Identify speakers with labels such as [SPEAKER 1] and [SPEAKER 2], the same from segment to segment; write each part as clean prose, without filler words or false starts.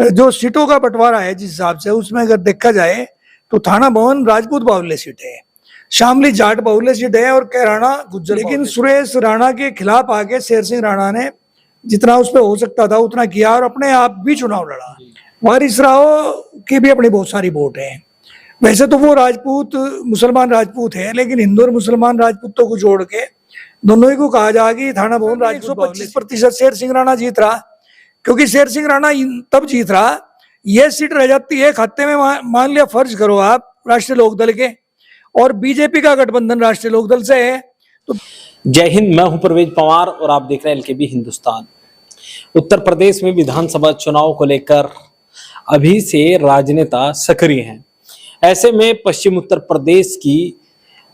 [SPEAKER 1] जो सीटों का बंटवारा है जिस हिसाब से, उसमें अगर देखा जाए तो थाना भवन राजपूत बाहुल्य सीट है, शामली जाट बाहुल्य सीट है और कैराना गुज्जर। लेकिन सुरेश राणा के खिलाफ आके शेर सिंह राणा ने जितना उस पर हो सकता था उतना किया और अपने आप भी चुनाव लड़ा। वारिस राव की भी अपनी बहुत सारी वोट है। वैसे तो वो राजपूत मुसलमान राजपूत है, लेकिन हिंदू और मुसलमान राजपूतों को जोड़ के दोनों ही को कहा जाए कि थाना भवन 125% शेर सिंह राणा जीत रहा, क्योंकि शेर सिंह राणा तब जीत रहा, ये सीट रह जाती है खाते में। मान लिया फर्ज करो आप राष्ट्रीय लोकदल के और बीजेपी का गठबंधन राष्ट्रीय लोकदल से है तो।
[SPEAKER 2] जय हिंद, मैं हूं परवेज पवार और आप देख रहे हैं LKB हिंदुस्तान। उत्तर प्रदेश में विधानसभा चुनाव को लेकर अभी से राजनेता सक्रिय हैं। ऐसे में पश्चिम उत्तर प्रदेश की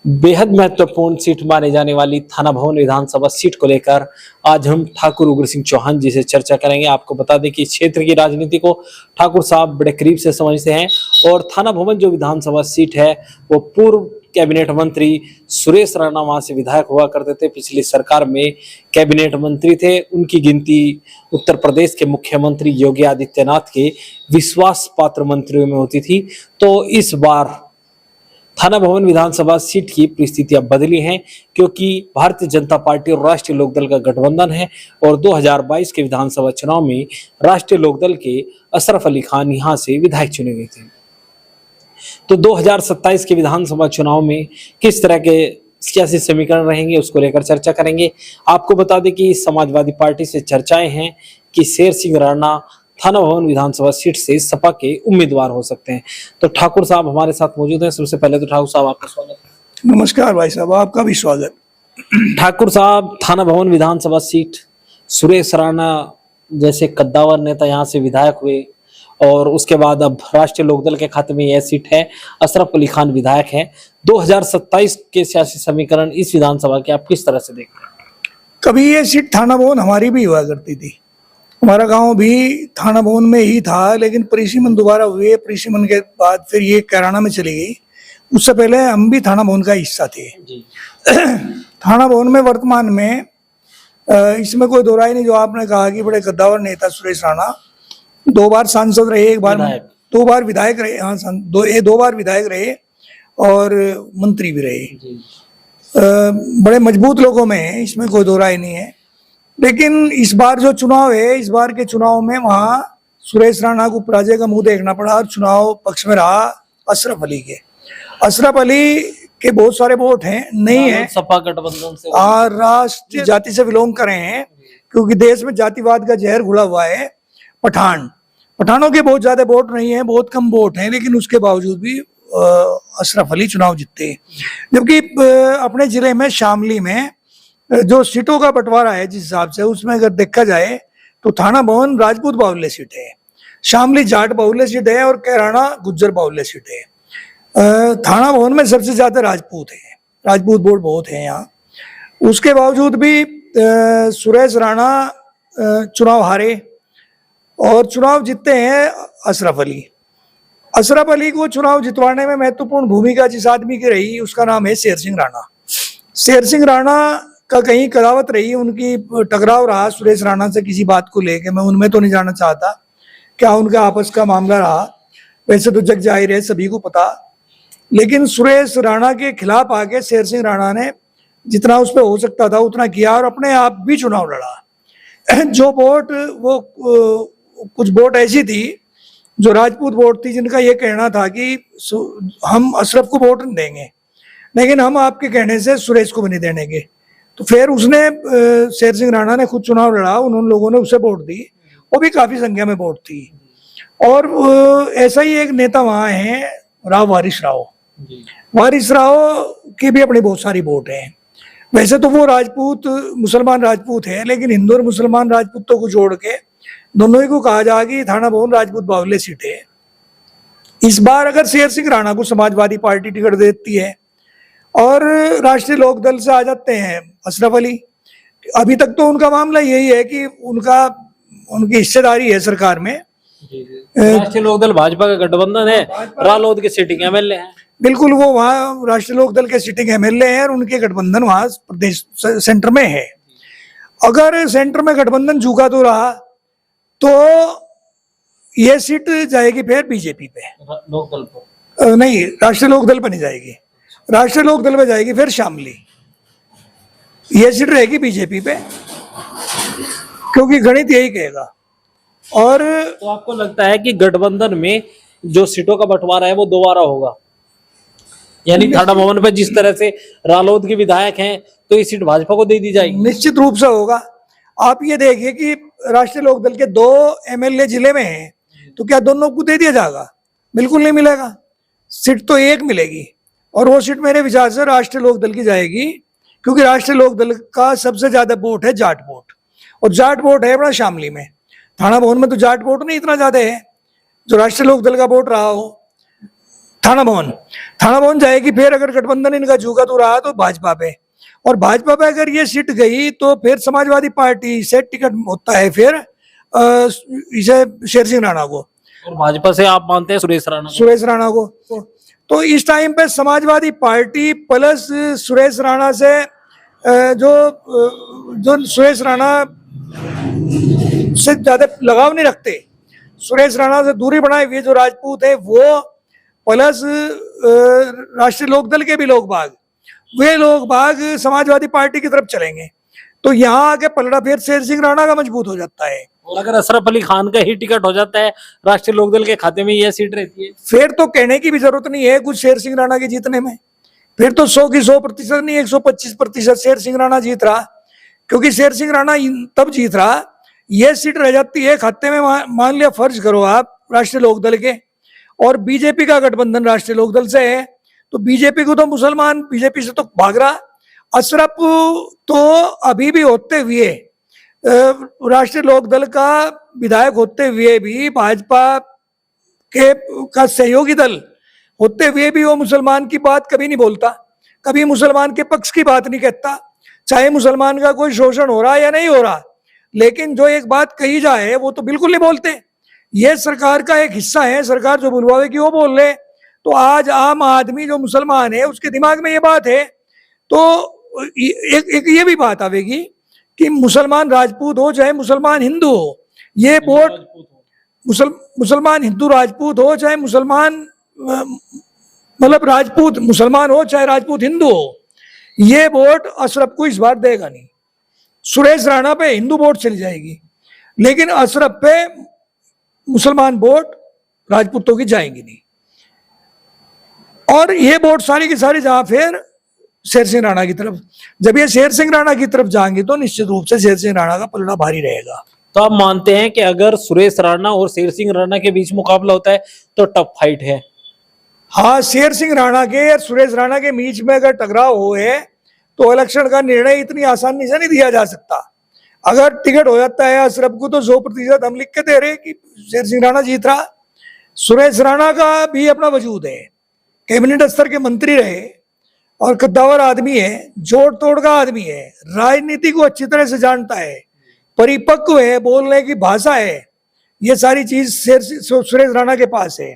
[SPEAKER 2] बेहद महत्वपूर्ण सीट माने जाने वाली थाना भवन विधानसभा सीट को लेकर आज हम ठाकुर उग्र सिंह चौहान जी से चर्चा करेंगे। आपको बता दें कि इस क्षेत्र की राजनीति को ठाकुर साहब बड़े करीब से समझते हैं और थाना भवन जो विधानसभा सीट है वो पूर्व कैबिनेट मंत्री सुरेश राणा वहां से विधायक हुआ करते थे। पिछली सरकार में कैबिनेट मंत्री थे। उनकी गिनती उत्तर प्रदेश के मुख्यमंत्री योगी आदित्यनाथ के विश्वास पात्र मंत्रियों में होती थी। तो इस बार थाना भवन विधानसभा सीट की परिस्थितियां बदली हैं, क्योंकि भारतीय जनता पार्टी और राष्ट्रीय लोकदल का गठबंधन है और 2022 के विधानसभा चुनाव में राष्ट्रीय लोकदल के अशरफ अली खान यहां से विधायक चुने गए थे। तो 2027 के विधानसभा चुनाव में किस तरह के सियासी समीकरण रहेंगे उसको लेकर चर्चा करेंगे। आपको बता दें कि समाजवादी पार्टी से चर्चाएं हैं कि शेर सिंह राणा थाना भवन विधानसभा सीट से सपा के उम्मीदवार हो सकते हैं। तो ठाकुर साहब हमारे साथ मौजूद हैं। सबसे पहले तो ठाकुर साहब आपका स्वागत है।
[SPEAKER 1] नमस्कार भाई साहब, आपका भी स्वागत।
[SPEAKER 2] ठाकुर साहब, थाना भवन विधानसभा सीट, सुरेश राणा जैसे कद्दावर नेता यहाँ से विधायक हुए और उसके बाद अब राष्ट्रीय लोकदल के खाते में यह सीट है, अशरफ अली खान विधायक है। 2027 के सियासी समीकरण इस विधानसभा के आप किस तरह से देखते हैं?
[SPEAKER 1] कभी ये सीट थाना भवन हमारी भी हुआ करती थी, हमारा गांव भी थाना भवन में ही था, लेकिन परिसीमन दोबारा हुए। परिसीमन के बाद फिर ये कैराना में चली गई। उससे पहले हम भी थाना भवन का हिस्सा थे जी। थाना भवन में वर्तमान में इसमें कोई दो राय नहीं। जो आपने कहा कि बड़े कद्दावर नेता सुरेश राणा 2 बार सांसद रहे, 1 बार 2 बार विधायक रहे। हाँ, 2 बार विधायक रहे और मंत्री भी रहे। बड़े मजबूत लोगों में है, इसमें कोई दो राय नहीं है। लेकिन इस बार जो चुनाव है, इस बार के चुनाव में वहां सुरेश राणा को पराजय का मुंह देखना पड़ा और चुनाव पक्ष में रहा अशरफ अली के। अशरफ अली के बहुत सारे वोट हैं, नहीं है
[SPEAKER 2] सपा गठबंधन से
[SPEAKER 1] और राष्ट्रीय जाति से विलोम करे हैं, क्योंकि देश में जातिवाद का जहर घुला हुआ है। पठानों के बहुत ज्यादा वोट नहीं है, बहुत कम वोट हैं, लेकिन उसके बावजूद भी अशरफ अली चुनाव जीतते। जबकि अपने जिले में शामली में जो सीटों का बंटवारा है जिस हिसाब से, उसमें अगर देखा जाए तो थाना भवन राजपूत बाहुल्य सीट है, शामली जाट बाहुल्य सीट है और कैराना गुज्जर बाहुल्य सीट है। थाना भवन में सबसे ज्यादा राजपूत है, राजपूत वोट बहुत है यहाँ। उसके बावजूद भी सुरेश राणा चुनाव हारे और चुनाव जीतते हैं अशरफ अली। अशरफ अली को चुनाव जितवाने में महत्वपूर्ण भूमिका जिस आदमी की रही, उसका नाम है शेर सिंह राणा। शेर सिंह राणा का कहीं कदावत रही, उनकी टकराव रहा सुरेश राणा से किसी बात को लेके। मैं उनमें तो नहीं जाना चाहता क्या उनका आपस का मामला रहा, वैसे तो जग जाहिर है, सभी को पता। लेकिन सुरेश राणा के खिलाफ आके शेर सिंह राणा ने जितना उस पर हो सकता था उतना किया और अपने आप भी चुनाव लड़ा। जो वोट वो कुछ वोट ऐसी थी जो राजपूत वोट थी, जिनका ये कहना था कि हम अशरफ को वोट नहीं देंगे, लेकिन हम आपके कहने से सुरेश को भी नहीं देंगे। तो फिर उसने शेर सिंह राणा ने खुद चुनाव लड़ा, उन लोगों ने उसे वोट दी, वो भी काफी संख्या में वोट थी। और ऐसा ही एक नेता वहां है वारिस राव। वारिस राव की भी अपनी बहुत सारी वोट है। वैसे तो वो राजपूत मुसलमान राजपूत है, लेकिन हिंदू और मुसलमान राजपूतों को जोड़ के दोनों ही को कहा जाए कि थाना भवन राजपूत बाहुल्य सीट है। इस बार अगर शेर सिंह राणा को समाजवादी पार्टी टिकट देती है और राष्ट्रीय लोकदल से आ जाते हैं अशरफ अली, अभी तक तो उनका मामला यही है कि उनकी हिस्सेदारी है सरकार में।
[SPEAKER 2] राष्ट्रीय लोकदल भाजपा का गठबंधन है, रालोद के सिटिंग एमएलए हैं।
[SPEAKER 1] बिल्कुल, वो वहाँ राष्ट्रीय लोकदल के सिटिंग एमएलए हैं और उनके गठबंधन वहाँ प्रदेश सेंटर में है। अगर सेंटर में गठबंधन झुका तो रहा तो ये सीट जाएगी फिर बीजेपी पे,
[SPEAKER 2] लोकदल पर।
[SPEAKER 1] नहीं, राष्ट्रीय लोकदल पर नहीं जाएगी, राष्ट्रीय लोकदल पे जाएगी फिर शामली। ये सीट रहेगी बीजेपी पे, क्योंकि गणित यही कहेगा। और
[SPEAKER 2] तो आपको लगता है कि गठबंधन में जो सीटों का बंटवारा है वो दोबारा होगा, यानी थाना भवन पे जिस तरह से रालोद के विधायक हैं तो ये सीट भाजपा को दे दी जाएगी?
[SPEAKER 1] निश्चित रूप से होगा। आप ये देखिए कि राष्ट्रीय लोकदल के 2 एमएलए जिले में हैं, तो क्या दोनों को दे दिया जाएगा? बिल्कुल नहीं मिलेगा, सीट तो एक मिलेगी, और वो सीट मेरे विचार से राष्ट्रीय लोकदल की जाएगी, क्योंकि राष्ट्रीय लोकदल का सबसे ज्यादा वोट है जाट वोट, और जाट वोट है बड़ा शामली में। थाना भवन में तो जाट वोट नहीं इतना ज्यादा है जो राष्ट्रीय लोकदल का वोट रहा हो। थाना भवन जाएगी, फिर अगर गठबंधन इनका झुका तो रहा तो भाजपा पे, और भाजपा पे अगर ये सीट गई तो फिर समाजवादी पार्टी से टिकट होता है फिर इसे शेर सिंह राणा को,
[SPEAKER 2] और भाजपा से आप मानते हैं सुरेश राणा को?
[SPEAKER 1] सुरेश राणा को। तो इस टाइम पे समाजवादी पार्टी प्लस सुरेश राणा से जो सुरेश राणा से ज्यादा लगाव नहीं रखते, सुरेश राणा से दूरी बनाए हुए जो राजपूत है वो, प्लस राष्ट्रीय लोकदल के भी लोग बाग समाजवादी पार्टी की तरफ चलेंगे, तो यहाँ आके पलड़ा फिर शेर सिंह राणा का मजबूत हो जाता है।
[SPEAKER 2] और अगर अशरफ अली खान का ही टिकट हो जाता है राष्ट्रीय लोकदल के खाते में, यह सीट रहती है,
[SPEAKER 1] फिर तो कहने की भी जरूरत नहीं है कुछ शेर सिंह राणा के जीतने में। फिर तो 100 की 100% नहीं, 125% शेर सिंह राणा जीत रहा, क्योंकि शेर सिंह राणा तब जीत रहा, यह सीट रह जाती है खाते में। मान लिया, फर्ज करो आप राष्ट्रीय लोकदल के और बीजेपी का गठबंधन राष्ट्रीय लोकदल से है, तो बीजेपी को तो मुसलमान बीजेपी से तो भाग रहा। अशरफ तो अभी भी होते हुए राष्ट्रीय लोकदल का विधायक होते हुए भी, भाजपा के का सहयोगी दल होते हुए भी वो मुसलमान की बात कभी नहीं बोलता, कभी मुसलमान के पक्ष की बात नहीं कहता, चाहे मुसलमान का कोई शोषण हो रहा है या नहीं हो रहा। लेकिन जो एक बात कही जाए वो तो बिल्कुल नहीं बोलते। ये सरकार का एक हिस्सा है, सरकार जो बुलवावे की वो बोल रहे। तो आज आम आदमी जो मुसलमान है उसके दिमाग में ये बात है, तो एक ये भी बात आवेगी कि मुसलमान राजपूत हो चाहे मुसलमान हिंदू हो, ये वोट मुसलमान हिंदू राजपूत हो चाहे मुसलमान मतलब राजपूत मुसलमान हो चाहे राजपूत हिंदू हो, ये वोट अशरफ को इस बार देगा नहीं। सुरेश राणा पे हिंदू वोट चली जाएगी, लेकिन अशरफ पे मुसलमान वोट राजपूतों की जाएंगी नहीं, और ये वोट सारी की सारी जहां फिर शेर सिंह राणा की तरफ। जब ये शेर सिंह राणा की तरफ जाएंगे तो निश्चित रूप से शेर सिंह राणा का पलड़ा भारी रहेगा।
[SPEAKER 2] तो आप मानते हैं कि अगर सुरेश राणा और शेर सिंह राणा के बीच मुकाबला होता है तो टफ फाइट है?
[SPEAKER 1] हाँ, शेर सिंह राणा के और सुरेश राणा के बीच में अगर टकराव हो है तो इलेक्शन का निर्णय इतनी आसानी से नहीं दिया जा सकता। अगर टिकट हो जाता है अशरफ को तो 100% हम लिख के दे रहे कि शेर सिंह राणा जीत रहा। सुरेश राणा का भी अपना वजूद है, कैबिनेट स्तर के मंत्री रहे और कद्दावर आदमी है, जोड़ तोड़ का आदमी है, राजनीति को अच्छी तरह से जानता है, परिपक्व है, बोलने की भाषा है, ये सारी चीज सुरेश राणा के पास है।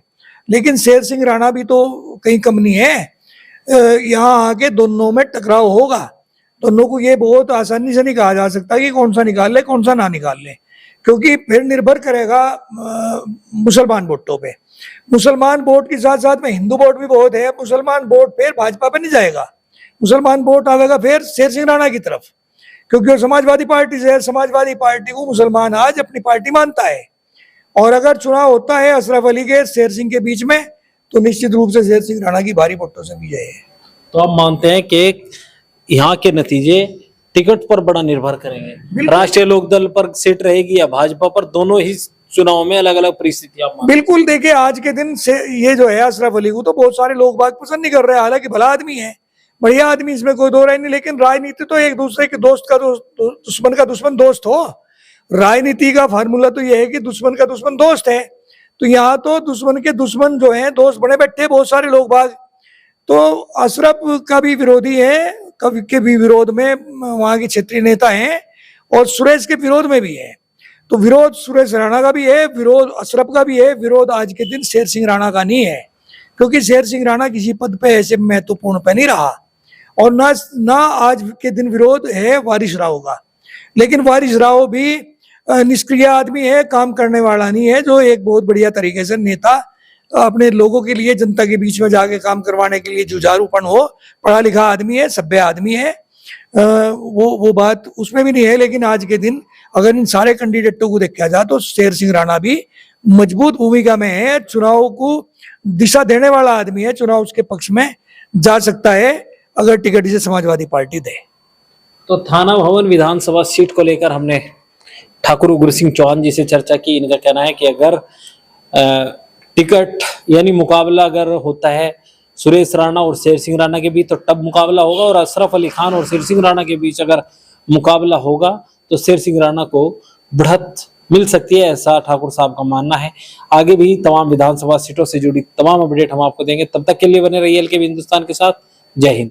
[SPEAKER 1] लेकिन शेर सिंह राणा भी तो कहीं कम नहीं है, यहाँ आके दोनों में टकराव होगा। दोनों को ये बहुत आसानी से नहीं कहा जा सकता कि कौन सा निकाल ले कौन सा ना निकाल ले, क्योंकि फिर निर्भर करेगा मुसलमान वोटों पे। मुसलमान वोट के साथ साथ में हिंदू वोट भी बहुत है। मुसलमान वोट फिर भाजपा पे नहीं जाएगा, मुसलमान वोट आएगा फिर शेर सिंह राणा की तरफ, क्योंकि वो समाजवादी पार्टी से है। समाजवादी पार्टी को मुसलमान आज अपनी पार्टी मानता है, और अगर चुनाव होता है अशरफ अली के शेर सिंह के बीच में तो निश्चित रूप से शेर सिंह राणा की भारी वोटों से विजय है।
[SPEAKER 2] तो आप मानते हैं कि यहाँ के नतीजे टिकट पर बड़ा निर्भर करेंगे, राष्ट्रीय लोकदल पर सीट रहेगी या भाजपा पर, दोनों ही चुनाव में अलग अलग परिस्थितियां।
[SPEAKER 1] बिल्कुल, देखिए आज के दिन से ये जो है अशरफ अली को तो बहुत सारे लोग बाग पसंद नहीं कर रहे, हालांकि भला आदमी है, बढ़िया आदमी, इसमें कोई दो राय नहीं। लेकिन राजनीति तो एक दूसरे के दोस्त का दुश्मन का दुश्मन दोस्त हो। राजनीति का फार्मूला तो ये है कि दुश्मन का दुश्मन दोस्त है, तो यहाँ तो दुश्मन के दुश्मन जो है दोस्त बने बैठे बहुत सारे लोग बाग। तो अशरफ का भी विरोधी है, कवि के भी विरोध में वहां के क्षेत्रीय नेता हैं, और सुरेश के विरोध में भी है। तो विरोध सुरेश राणा का भी है, विरोध अशरफ का भी है, विरोध आज के दिन शेर सिंह राणा का नहीं है, क्योंकि शेर सिंह राणा किसी पद पे ऐसे महत्वपूर्ण पे नहीं रहा, और ना आज के दिन विरोध है वारिस राव का। लेकिन वारिस राव भी निष्क्रिय आदमी है, काम करने वाला नहीं है, जो एक बहुत बढ़िया तरीके से नेता अपने लोगों के लिए, जनता के बीच में जाके काम करवाने के लिए जुझारूपन हो, पढ़ा लिखा आदमी है, सभ्य आदमी है, वो बात उसमें भी नहीं है। लेकिन आज के दिन अगर इन सारे कैंडिडेटों को देखा जाए तो शेर सिंह राणा भी मजबूत भूमिका में है, चुनाव को दिशा देने वाला आदमी है, चुनाव उसके पक्ष में जा सकता है अगर टिकट इसे समाजवादी पार्टी दे।
[SPEAKER 2] तो थाना भवन विधानसभा सीट को लेकर हमने ठाकुर उग्र सिंह चौहान जी से चर्चा की। इनका कहना है कि अगर टिकट यानी मुकाबला अगर होता है सुरेश राणा और शेर सिंह राणा के बीच तो तब मुकाबला होगा, और अशरफ अली खान और शेर सिंह राणा के बीच अगर मुकाबला होगा तो शेर सिंह राणा को बढ़त मिल सकती है, ऐसा ठाकुर साहब का मानना है। आगे भी तमाम विधानसभा सीटों से जुड़ी तमाम अपडेट हम आपको देंगे। तब तक के लिए बने रहिए एलकेबी हिंदुस्तान के साथ। जय हिंद।